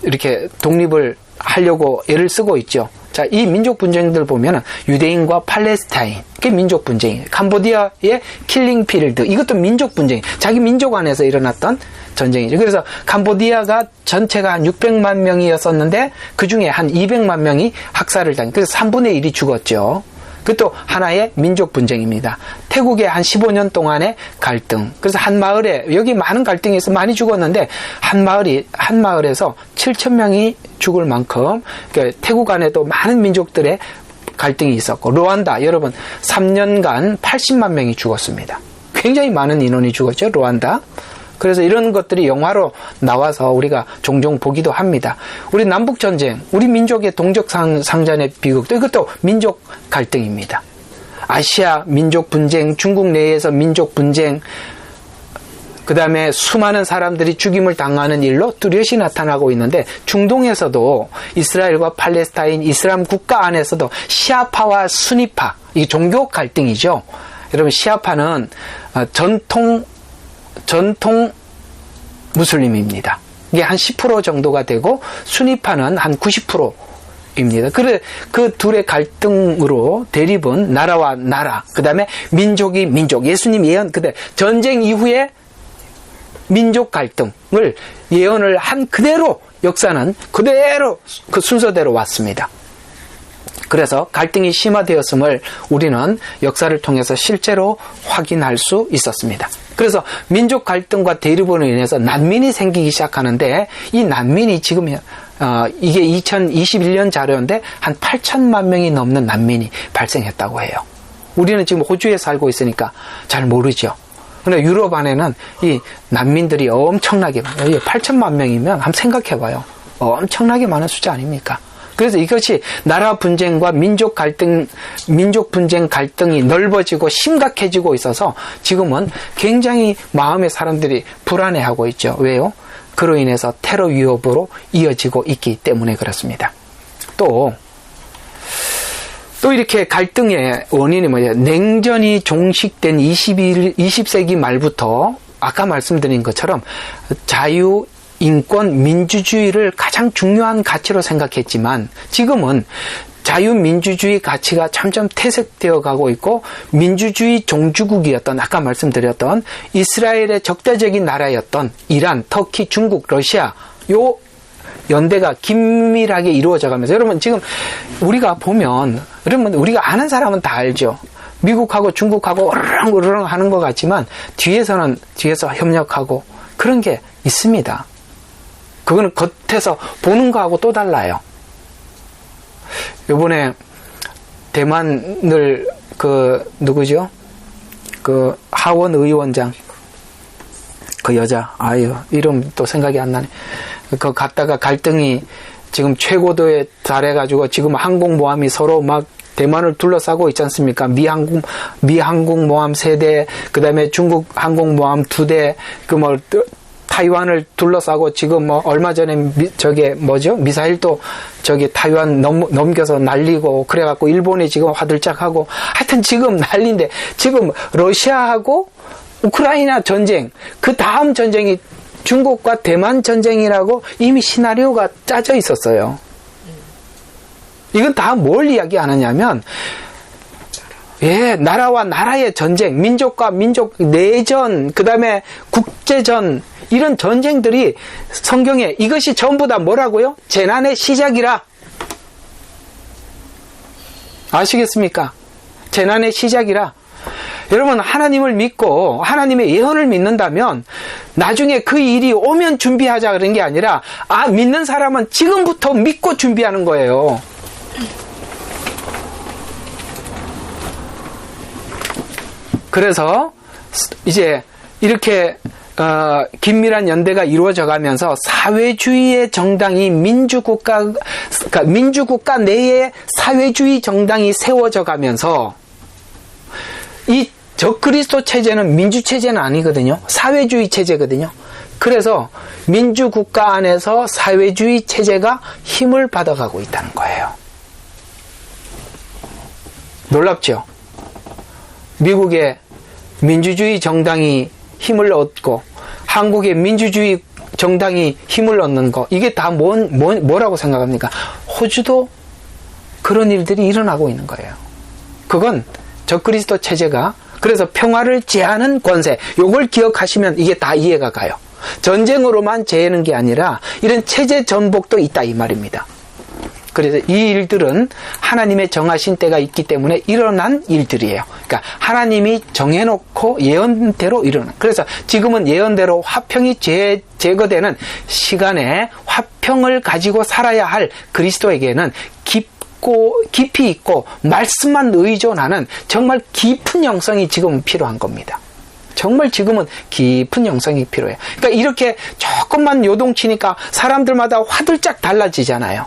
이렇게 독립을 하려고 애를 쓰고 있죠. 자, 이 민족 분쟁들 보면은 유대인과 팔레스타인, 그게 민족 분쟁이에요. 캄보디아의 킬링필드, 이것도 민족 분쟁, 자기 민족 안에서 일어났던 전쟁이죠. 그래서 캄보디아가 전체가 한 600만 명이었었는데 그 중에 한 200만 명이 학살을 당해. 그래서 3분의 1이 죽었죠. 그것도 하나의 민족 분쟁입니다. 태국의 한 15년 동안의 갈등. 그래서 한 마을에, 여기 많은 갈등이 있어 많이 죽었는데, 한 마을에서 7,000명이 죽을 만큼, 그러니까 태국 안에도 많은 민족들의 갈등이 있었고, 루안다, 여러분, 3년간 80만 명이 죽었습니다. 굉장히 많은 인원이 죽었죠, 루안다. 그래서 이런 것들이 영화로 나와서 우리가 종종 보기도 합니다. 우리 남북전쟁, 우리 민족의 동족상잔의 비극도 이것도 민족 갈등입니다. 아시아 민족 분쟁, 중국 내에서 민족 분쟁, 그 다음에 수많은 사람들이 죽임을 당하는 일로 뚜렷이 나타나고 있는데, 중동에서도 이스라엘과 팔레스타인, 이슬람 국가 안에서도 시아파와 수니파, 이 종교 갈등이죠. 여러분 시아파는 전통 무슬림입니다. 이게 한 10% 정도가 되고 수니파는 한 90%입니다. 그 둘의 갈등으로 대립은 나라와 나라, 그 다음에 민족이 민족, 예수님 예언, 그다음에 전쟁 이후에 민족 갈등을 예언을 한 그대로 역사는 그대로 그 순서대로 왔습니다. 그래서 갈등이 심화되었음을 우리는 역사를 통해서 실제로 확인할 수 있었습니다. 그래서 민족 갈등과 대립으로 인해서 난민이 생기기 시작하는데, 이 난민이 지금 이게 2021년 자료인데 한 8천만 명이 넘는 난민이 발생했다고 해요. 우리는 지금 호주에 살고 있으니까 잘 모르죠. 그런데 유럽 안에는 이 난민들이 엄청나게 많아요. 8천만 명이면 한번 생각해봐요. 엄청나게 많은 숫자 아닙니까? 그래서 이것이 나라 분쟁과 민족 분쟁 갈등이 넓어지고 심각해지고 있어서 지금은 굉장히 마음의 사람들이 불안해하고 있죠. 왜요? 그로 인해서 테러 위협으로 이어지고 있기 때문에 그렇습니다. 또 이렇게 갈등의 원인이 뭐냐? 냉전이 종식된 20세기 말부터 아까 말씀드린 것처럼 자유, 인권, 민주주의를 가장 중요한 가치로 생각했지만 지금은 자유민주주의 가치가 점점 퇴색되어 가고 있고, 민주주의 종주국이었던 아까 말씀드렸던 이스라엘의 적대적인 나라였던 이란, 터키, 중국, 러시아, 요 연대가 긴밀하게 이루어져 가면서, 여러분 지금 우리가 보면, 여러분 우리가 아는 사람은 다 알죠. 미국하고 중국하고 으르렁 하는 것 같지만 뒤에서 협력하고 그런 게 있습니다. 그거는 겉에서 보는 거하고 또 달라요. 요번에 대만을 누구죠? 하원 의원장, 그 여자, 이름 또 생각이 안 나네. 갔다가 갈등이 지금 최고도에 달해가지고 지금 항공모함이 서로 막 대만을 둘러싸고 있지 않습니까? 미 항공모함 3대, 그 다음에 중국 항공모함 2대, 타이완을 둘러싸고 지금 얼마 전에 미사일도 타이완 넘겨서 날리고 그래갖고 일본이 지금 화들짝하고, 하여튼 지금 난리인데, 지금 러시아하고 우크라이나 전쟁, 그 다음 전쟁이 중국과 대만 전쟁이라고 이미 시나리오가 짜져 있었어요. 이건 다 뭘 이야기하느냐면, 예, 나라와 나라의 전쟁, 민족과 민족 내전, 그 다음에 국제전, 이런 전쟁들이 성경에 이것이 전부 다 뭐라고요? 재난의 시작이라. 아시겠습니까? 재난의 시작이라. 여러분, 하나님을 믿고 하나님의 예언을 믿는다면 나중에 그 일이 오면 준비하자 그런 게 아니라, 믿는 사람은 지금부터 믿고 준비하는 거예요. 그래서 이제 이렇게 긴밀한 연대가 이루어져 가면서 사회주의의 정당이 그러니까 민주국가 내에 사회주의 정당이 세워져 가면서, 이 적그리스도 체제는 민주체제는 아니거든요. 사회주의 체제거든요. 그래서 민주국가 안에서 사회주의 체제가 힘을 받아가고 있다는 거예요. 놀랍죠? 미국의 민주주의 정당이 힘을 얻고 한국의 민주주의 정당이 힘을 얻는 거, 이게 다 뭐라고 생각합니까? 호주도 그런 일들이 일어나고 있는 거예요. 그건 적그리스도 체제가, 그래서 평화를 제하는 권세, 요걸 기억하시면 이게 다 이해가 가요. 전쟁으로만 제하는 게 아니라 이런 체제 전복도 있다 이 말입니다. 그래서 이 일들은 하나님의 정하신 때가 있기 때문에 일어난 일들이에요. 그러니까 하나님이 정해놓고 예언대로 일어난. 그래서 지금은 예언대로 화평이 제거되는 시간에 화평을 가지고 살아야 할 그리스도에게는 깊이 있고 말씀만 의존하는 정말 깊은 영성이 지금은 필요한 겁니다. 정말 지금은 깊은 영성이 필요해요. 그러니까 이렇게 조금만 요동치니까 사람들마다 화들짝 달라지잖아요.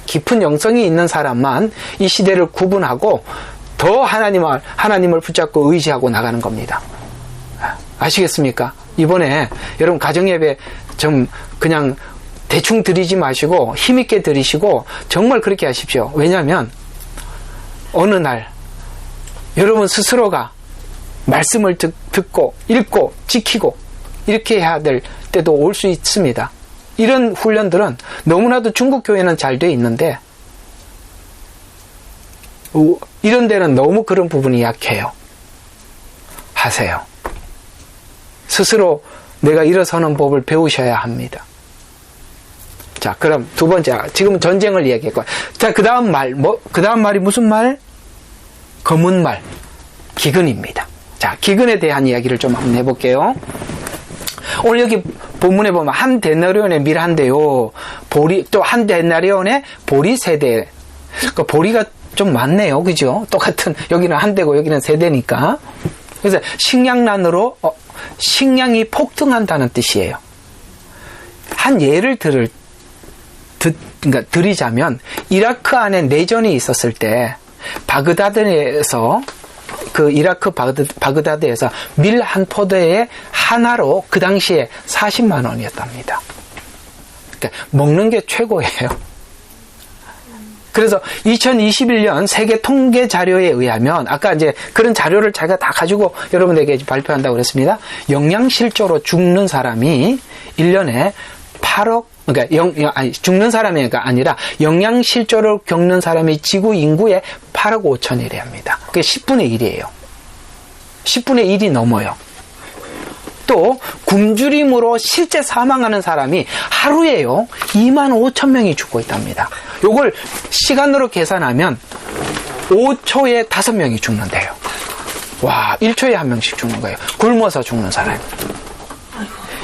깊은 영성이 있는 사람만 이 시대를 구분하고 더 하나님을 붙잡고 의지하고 나가는 겁니다. 아시겠습니까? 이번에 여러분 가정예배 좀 그냥 대충 드리지 마시고 힘있게 드리시고 정말 그렇게 하십시오. 왜냐하면 어느 날 여러분 스스로가 말씀을 듣고 읽고 지키고 이렇게 해야 될 때도 올 수 있습니다. 이런 훈련들은 너무나도 중국 교회는 잘 돼 있는데 이런 데는 너무 그런 부분이 약해요. 하세요. 스스로 내가 일어서는 법을 배우셔야 합니다. 자, 그럼 두 번째, 지금 전쟁을 이야기했고, 자, 그 다음 말이 무슨 말? 검은 말, 기근입니다. 자, 기근에 대한 이야기를 좀 한번 해볼게요. 오늘 여기 본문에 보면 한 데나리온의 밀 한 대요, 또 한 데나리온의 보리 세 대. 그러니까 보리가 좀 많네요, 그죠? 똑같은 여기는 한 대고 여기는 세 대니까. 그래서 식량난으로 식량이 폭등한다는 뜻이에요. 한 예를 드리자면 이라크 안에 내전이 있었을 때 바그다드에서 그 이라크 바그다드에서 밀 한 포대에 하나로 그 당시에 40만 원이었답니다. 그러니까 먹는 게 최고예요. 그래서 2021년 세계 통계 자료에 의하면 아까 이제 그런 자료를 자기가 다 가지고 여러분에게 발표한다고 그랬습니다. 영양실조로 죽는 사람이 1년에 8억, 그러니까 죽는 사람이 아니라 영양실조를 겪는 사람이 지구 인구의 8억 5천이래 합니다. 그게 10분의 1이에요. 10분의 1이 넘어요. 또 굶주림으로 실제 사망하는 사람이 하루에요 2만 5천 명이 죽고 있답니다. 요걸 시간으로 계산하면 5초에 5명이 죽는데요. 와, 1초에 1명씩 죽는 거예요. 굶어서 죽는 사람.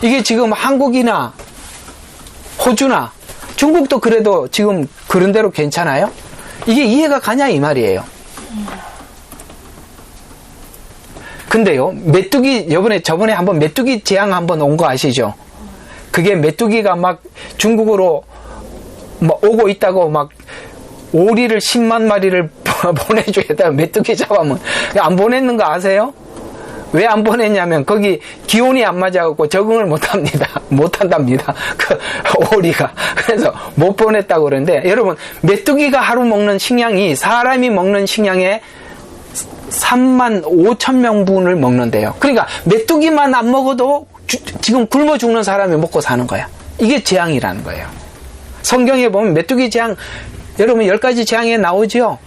이게 지금 한국이나 호주나 중국도 그래도 지금 그런 대로 괜찮아요? 이게 이해가 가냐 이 말이에요. 근데요, 저번에 한번 메뚜기 재앙 한번 온 거 아시죠? 그게 메뚜기가 막 중국으로 막 오고 있다고 막 오리를 10만 마리를 보내주겠다. 메뚜기 잡아면 안 보냈는 거 아세요? 왜 안 보냈냐면 거기 기온이 안 맞아갖고 적응을 못한답니다. 그 오리가. 그래서 못 보냈다고 그러는데 여러분, 메뚜기가 하루 먹는 식량이 사람이 먹는 식량의 3만 5천 명분을 먹는데요. 그러니까 메뚜기만 안 먹어도 지금 굶어 죽는 사람이 먹고 사는 거야. 이게 재앙이라는 거예요. 성경에 보면 메뚜기 재앙 여러분 10가지 재앙에 나오죠?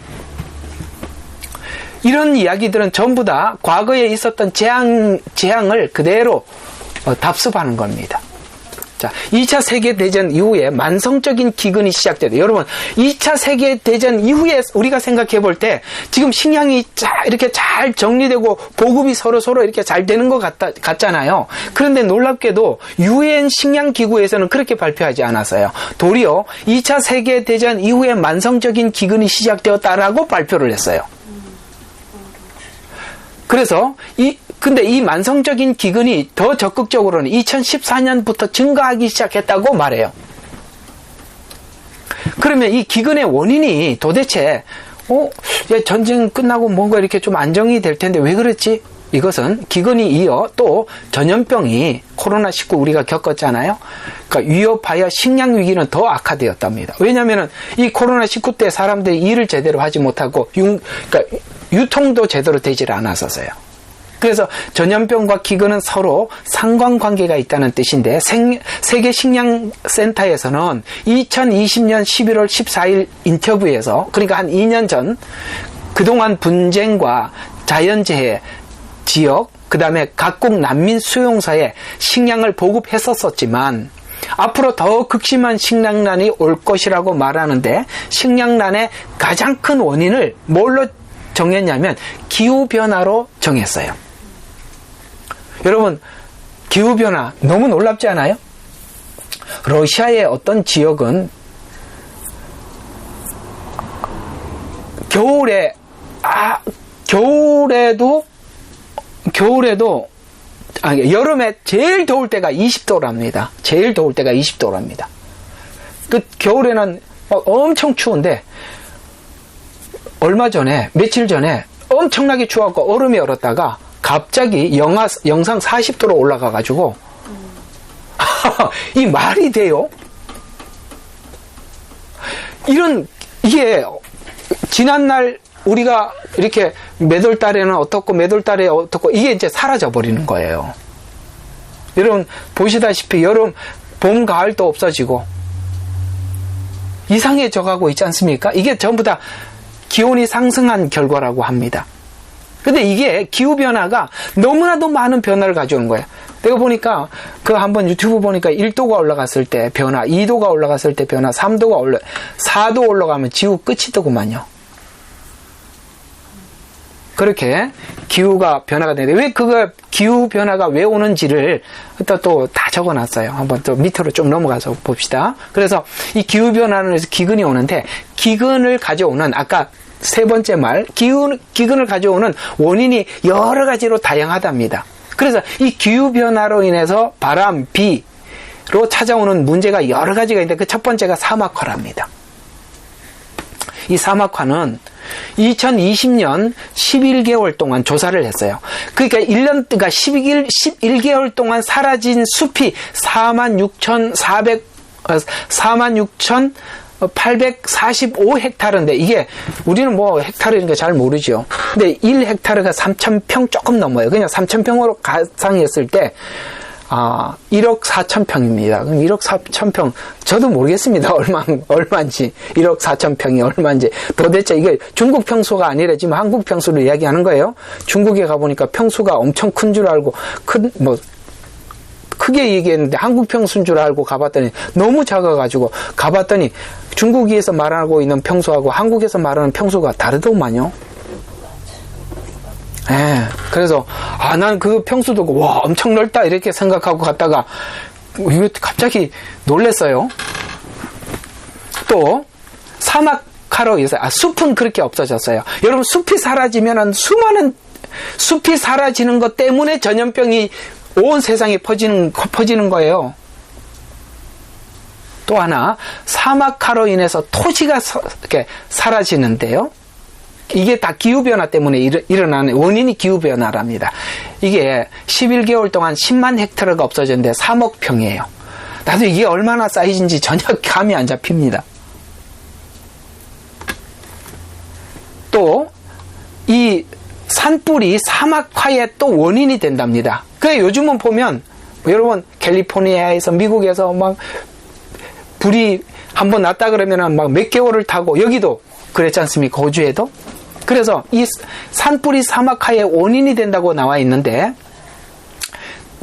이런 이야기들은 전부 다 과거에 있었던 재앙을 그대로 답습하는 겁니다. 자, 2차 세계대전 이후에 만성적인 기근이 시작돼요. 여러분, 2차 세계대전 이후에 우리가 생각해 볼 때 지금 식량이 이렇게 잘 정리되고 보급이 서로 이렇게 잘 되는 것 같잖아요. 그런데 놀랍게도 UN 식량기구에서는 그렇게 발표하지 않았어요. 도리어 2차 세계대전 이후에 만성적인 기근이 시작되었다라고 발표를 했어요. 그래서 근데 이 만성적인 기근이 더 적극적으로는 2014년부터 증가하기 시작했다고 말해요. 그러면 이 기근의 원인이 도대체 전쟁 끝나고 뭔가 이렇게 좀 안정이 될 텐데 왜 그랬지? 이것은 기근이 이어 또 전염병이 코로나19 우리가 겪었잖아요. 그러니까 위협하여 식량 위기는 더 악화되었답니다. 왜냐하면 이 코로나19 때 사람들이 일을 제대로 하지 못하고 그러니까 유통도 제대로 되질 않았었어요. 그래서 전염병과 기근은 서로 상관관계가 있다는 뜻인데 세계식량센터에서는 2020년 11월 14일 인터뷰에서 그러니까 한 2년 전 그동안 분쟁과 자연재해, 지역, 그 다음에 각국 난민 수용소에 식량을 보급했었지만 앞으로 더 극심한 식량난이 올 것이라고 말하는데 식량난의 가장 큰 원인을 뭘로 정했냐면 기후변화로 정했어요. 여러분, 기후변화 너무 놀랍지 않아요? 러시아의 어떤 지역은 여름에 제일 더울 때가 20도랍니다. 제일 더울 때가 20도랍니다. 그 겨울에는 엄청 추운데 며칠 전에 엄청나게 추워갖고 얼음이 얼었다가 갑자기 영상 40도로 올라가가지고 이 말이 돼요? 이게 지난날 우리가 이렇게 몇월 달에는 어떻고 몇월 달에 어떻고 이게 이제 사라져 버리는 거예요. 여러분 보시다시피 여름, 봄, 가을도 없어지고 이상해져 가고 있지 않습니까? 이게 전부 다 기온이 상승한 결과라고 합니다. 근데 이게 기후변화가 너무나도 많은 변화를 가져오는 거예요. 내가 보니까 한번 유튜브 보니까 1도가 올라갔을 때 변화, 2도가 올라갔을 때 변화, 4도 올라가면 지구 끝이더구만요. 그렇게 기후가 변화가 되는데 왜 기후 변화가 왜 오는지를 또 다 적어놨어요. 한번 또 밑으로 좀 넘어가서 봅시다. 그래서 이 기후 변화는 기근이 오는데 기근을 가져오는 아까 세 번째 말 기근을 가져오는 원인이 여러 가지로 다양하답니다. 그래서 이 기후 변화로 인해서 바람, 비로 찾아오는 문제가 여러 가지가 있는데 그 첫 번째가 사막화랍니다. 이 사막화는 2020년 11개월 동안 조사를 했어요. 그러니까 11개월 동안 사라진 숲이 46,845헥타르인데 이게 우리는 뭐 헥타르니까 잘 모르죠. 근데 1헥타르가 3,000평 조금 넘어요. 그냥 3,000평으로 가상했을 때 1억 4천평입니다. 그럼 1억 4천평, 저도 모르겠습니다. 얼마인지. 1억 4천평이 얼마인지. 도대체 이게 중국 평수가 아니라 지금 한국 평수를 이야기하는 거예요. 중국에 가보니까 평수가 엄청 큰 줄 알고, 크게 얘기했는데 한국 평수인 줄 알고 가봤더니 너무 작아가지고 가봤더니 중국에서 말하고 있는 평수하고 한국에서 말하는 평수가 다르더만요. 그래서 난 그 평수도 와 엄청 넓다 이렇게 생각하고 갔다가 이거 갑자기 놀랬어요. 또 사막화로 인해서 숲은 그렇게 없어졌어요. 여러분 숲이 사라지면은 수많은 숲이 사라지는 것 때문에 전염병이 온 세상에 퍼지는 거예요. 또 하나 사막화로 인해서 토지가 이렇게 사라지는데요. 이게 다 기후변화 때문에 일어나는 원인이 기후변화랍니다. 이게 11개월 동안 10만 헥타르가 없어졌는데 3억 평이에요. 나도 이게 얼마나 사이즈인지 전혀 감이 안 잡힙니다. 또 이 산불이 사막화의 또 원인이 된답니다. 그래 요즘은 보면 여러분 캘리포니아에서 미국에서 막 불이 한번 났다 그러면은 막 몇 개월을 타고, 여기도 그랬지 않습니까? 호주에도. 그래서 이 산불이 사막화의 원인이 된다고 나와 있는데,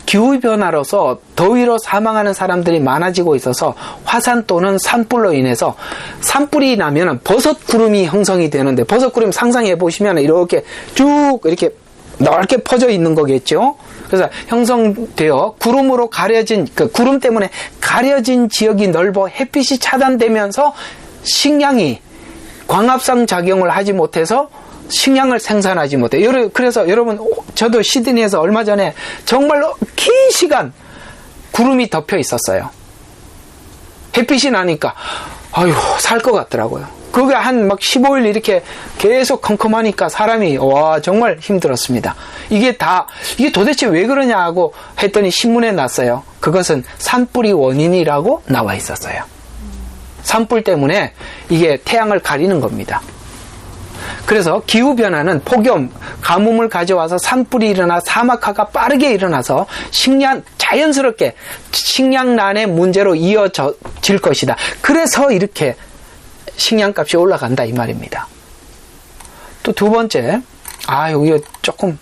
기후변화로서 더위로 사망하는 사람들이 많아지고 있어서 화산 또는 산불로 인해서, 산불이 나면은 버섯 구름이 형성이 되는데, 버섯 구름 상상해 보시면 이렇게 쭉 이렇게 넓게 퍼져 있는 거겠죠. 그래서 형성되어 구름으로 가려진, 그 구름 때문에 가려진 지역이 넓어 햇빛이 차단되면서 식량이 광합성 작용을 하지 못해서 식량을 생산하지 못해요. 그래서 여러분, 저도 시드니에서 얼마 전에 정말로 긴 시간 구름이 덮여 있었어요. 햇빛이 나니까 아유, 살 것 같더라고요. 그게 한 막 15일 이렇게 계속 컴컴하니까 사람이, 와, 정말 힘들었습니다. 이게 도대체 왜 그러냐 하고 했더니 신문에 났어요. 그것은 산불이 원인이라고 나와 있었어요. 산불 때문에 이게 태양을 가리는 겁니다. 그래서 기후변화는 폭염, 가뭄을 가져와서 산불이 일어나 사막화가 빠르게 일어나서 자연스럽게 식량난의 문제로 이어질 것이다. 그래서 이렇게 식량값이 올라간다 이 말입니다. 또 두 번째, 여기 조금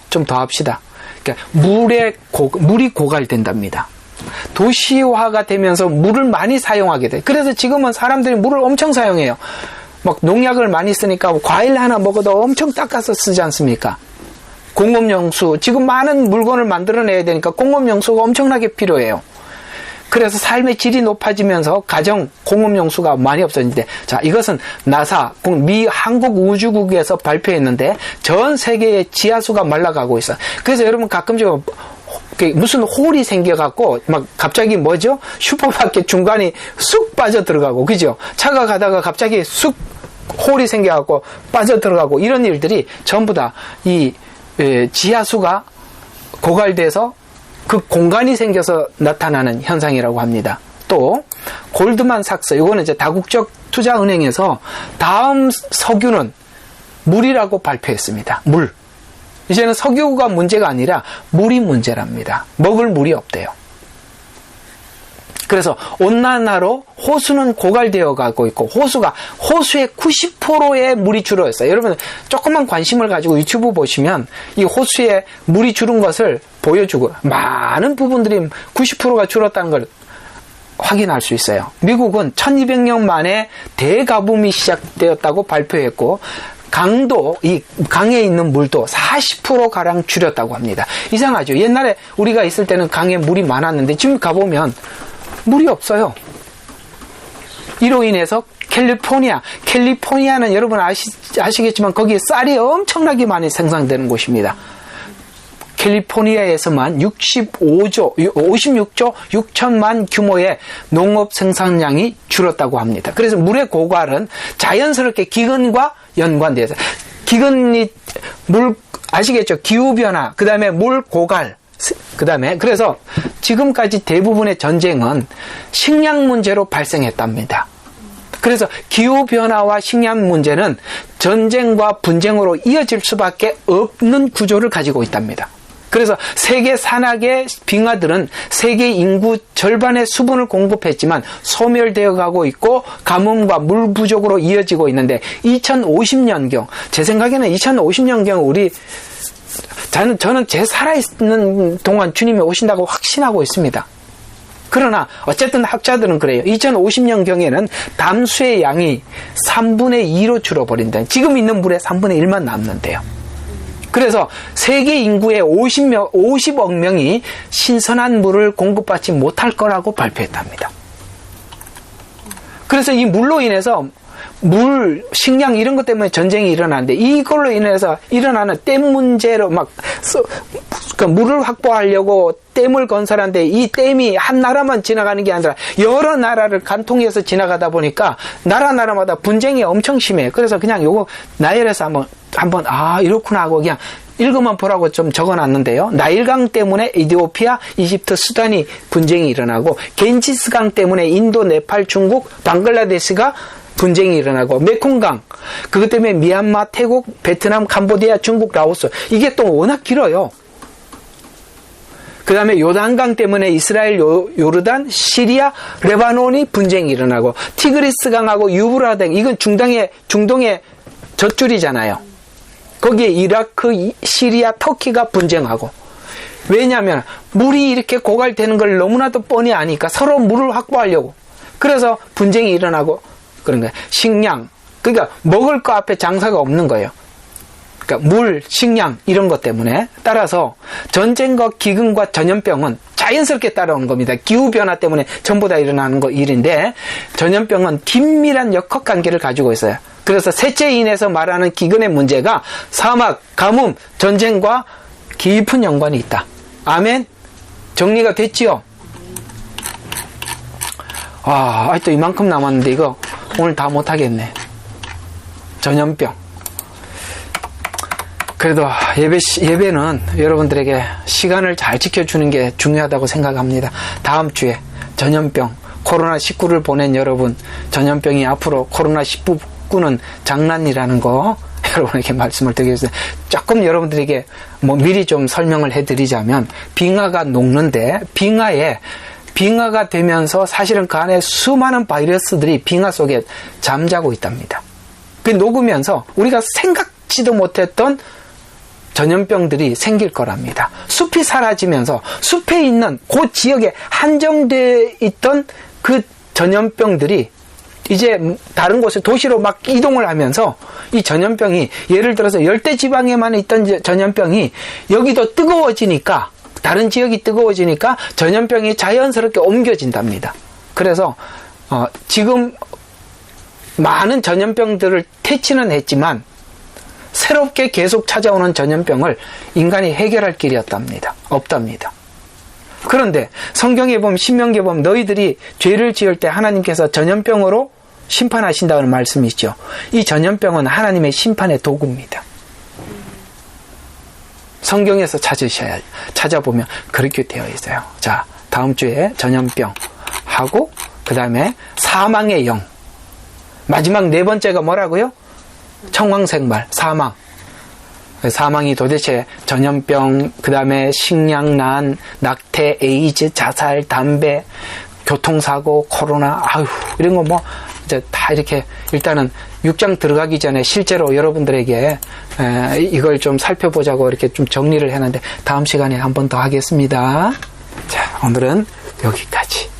좀 더 합시다. 그러니까 물이 고갈된답니다. 도시화가 되면서 물을 많이 사용하게 돼. 그래서 지금은 사람들이 물을 엄청 사용해요. 막 농약을 많이 쓰니까 과일 하나 먹어도 엄청 닦아서 쓰지 않습니까? 공업용수, 지금 많은 물건을 만들어내야 되니까 공업용수가 엄청나게 필요해요. 그래서 삶의 질이 높아지면서 가정 공업용수가 많이 없어지는데, 자, 이것은 나사, 미 한국우주국에서 발표했는데 전 세계의 지하수가 말라가고 있어요. 그래서 여러분 가끔씩 무슨 홀이 생겨갖고 막 갑자기 뭐죠? 슈퍼마켓 중간에 쑥 빠져 들어가고, 그죠? 차가 가다가 갑자기 쑥 홀이 생겨갖고 빠져 들어가고, 이런 일들이 전부 다 이 지하수가 고갈돼서 그 공간이 생겨서 나타나는 현상이라고 합니다. 또 골드만삭스, 이거는 이제 다국적 투자은행에서 다음 석유는 물이라고 발표했습니다. 물. 이제는 석유가 문제가 아니라 물이 문제랍니다. 먹을 물이 없대요. 그래서 온난화로 호수는 고갈되어 가고 있고, 호수의 90%의 물이 줄어있어요. 여러분 조금만 관심을 가지고 유튜브 보시면 이 호수에 물이 줄은 것을 보여주고, 많은 부분들이 90%가 줄었다는 걸 확인할 수 있어요. 미국은 1200년 만에 대가뭄이 시작되었다고 발표했고, 이 강에 있는 물도 40%가량 줄였다고 합니다. 이상하죠? 옛날에 우리가 있을 때는 강에 물이 많았는데 지금 가보면 물이 없어요. 이로 인해서 캘리포니아는 여러분 아시겠지만 거기에 쌀이 엄청나게 많이 생산되는 곳입니다. 캘리포니아에서만 56조 6천만 규모의 농업 생산량이 줄었다고 합니다. 그래서 물의 고갈은 자연스럽게 기근과 연관돼서, 아시겠죠? 기후변화, 그 다음에 물 고갈, 그래서 지금까지 대부분의 전쟁은 식량 문제로 발생했답니다. 그래서 기후변화와 식량 문제는 전쟁과 분쟁으로 이어질 수밖에 없는 구조를 가지고 있답니다. 그래서 세계 산악의 빙하들은 세계 인구 절반의 수분을 공급했지만 소멸되어 가고 있고, 가뭄과 물 부족으로 이어지고 있는데, 2050년경, 제 생각에는 2050년경 저는 제 살아있는 동안 주님이 오신다고 확신하고 있습니다. 그러나 어쨌든 학자들은 그래요. 2050년경에는 담수의 양이 3분의 2로 줄어버린다. 지금 있는 물의 3분의 1만 남는데요. 그래서 세계 인구의 50억 명이 신선한 물을 공급받지 못할 거라고 발표했답니다. 그래서 이 물로 인해서 식량 이런 것 때문에 전쟁이 일어나는데, 이걸로 인해서 일어나는 댐 문제로 물을 확보하려고 댐을 건설하는데, 이 댐이 한 나라만 지나가는 게 아니라 여러 나라를 간통해서 지나가다 보니까 나라마다 분쟁이 엄청 심해요. 그래서 그냥 요거 나열해서 한번 이렇구나 하고 그냥 읽어만 보라고 좀 적어놨는데요. 나일강 때문에 에티오피아, 이집트, 수단이 분쟁이 일어나고, 겐지스강 때문에 인도, 네팔, 중국, 방글라데시가 분쟁이 일어나고, 메콩강, 그것 때문에 미얀마, 태국, 베트남, 캄보디아, 중국, 라오스, 이게 또 워낙 길어요. 그 다음에 요단강 때문에 이스라엘, 요르단, 시리아, 레바논이 분쟁이 일어나고, 티그리스강하고 유브라등, 이건 중동의 젖줄이잖아요. 거기에 이라크, 시리아, 터키가 분쟁하고. 왜냐하면 물이 이렇게 고갈되는 걸 너무나도 뻔히 아니까 서로 물을 확보하려고. 그래서 분쟁이 일어나고 그런 거예요. 식량, 그러니까 먹을 거 앞에 장사가 없는 거예요. 그러니까 물, 식량 이런 것 때문에. 따라서 전쟁과 기근과 전염병은 자연스럽게 따라오는 겁니다. 기후변화 때문에 전부 다 일어나는 일인데, 전염병은 긴밀한 역학관계를 가지고 있어요. 그래서 셋째인에서 말하는 기근의 문제가 사막, 가뭄, 전쟁과 깊은 연관이 있다. 아멘? 정리가 됐지요? 아직도 이만큼 남았는데 이거 오늘 다 못하겠네. 전염병. 그래도 예배는 여러분들에게 시간을 잘 지켜주는 게 중요하다고 생각합니다. 다음 주에 전염병, 코로나19를 보낸 여러분, 전염병이 앞으로 코로나19는 장난이라는 거 여러분에게 말씀을 드리겠습니다. 조금 여러분들에게 미리 좀 설명을 해드리자면, 빙하가 녹는데 빙하가 되면서 사실은 그 안에 수많은 바이러스들이 빙하 속에 잠자고 있답니다. 그 녹으면서 우리가 생각지도 못했던 전염병들이 생길 거랍니다. 숲이 사라지면서 숲에 있는 그 지역에 한정되어 있던 그 전염병들이 이제 다른 곳에 도시로 막 이동을 하면서 이 전염병이, 예를 들어서 열대지방에만 있던 전염병이 여기도 뜨거워지니까, 다른 지역이 뜨거워지니까 전염병이 자연스럽게 옮겨진답니다. 그래서 지금 많은 전염병들을 퇴치는 했지만 새롭게 계속 찾아오는 전염병을 인간이 해결할 길이 없답니다. 그런데 성경에 보면, 신명기에 보면 너희들이 죄를 지을 때 하나님께서 전염병으로 심판하신다는 말씀이 있죠. 이 전염병은 하나님의 심판의 도구입니다. 성경에서 찾아보면 그렇게 되어 있어요. 자, 다음 주에 전염병 하고, 그 다음에 사망의 영. 마지막 네 번째가 뭐라고요? 청황생말, 사망. 사망이 도대체 전염병, 그 다음에 식량난, 낙태, 에이즈, 자살, 담배, 교통사고, 코로나, 이런 거 이제 다 이렇게, 일단은 6장 들어가기 전에 실제로 여러분들에게 이걸 좀 살펴보자고 이렇게 좀 정리를 해놨는데, 다음 시간에 한 번 더 하겠습니다. 자, 오늘은 여기까지.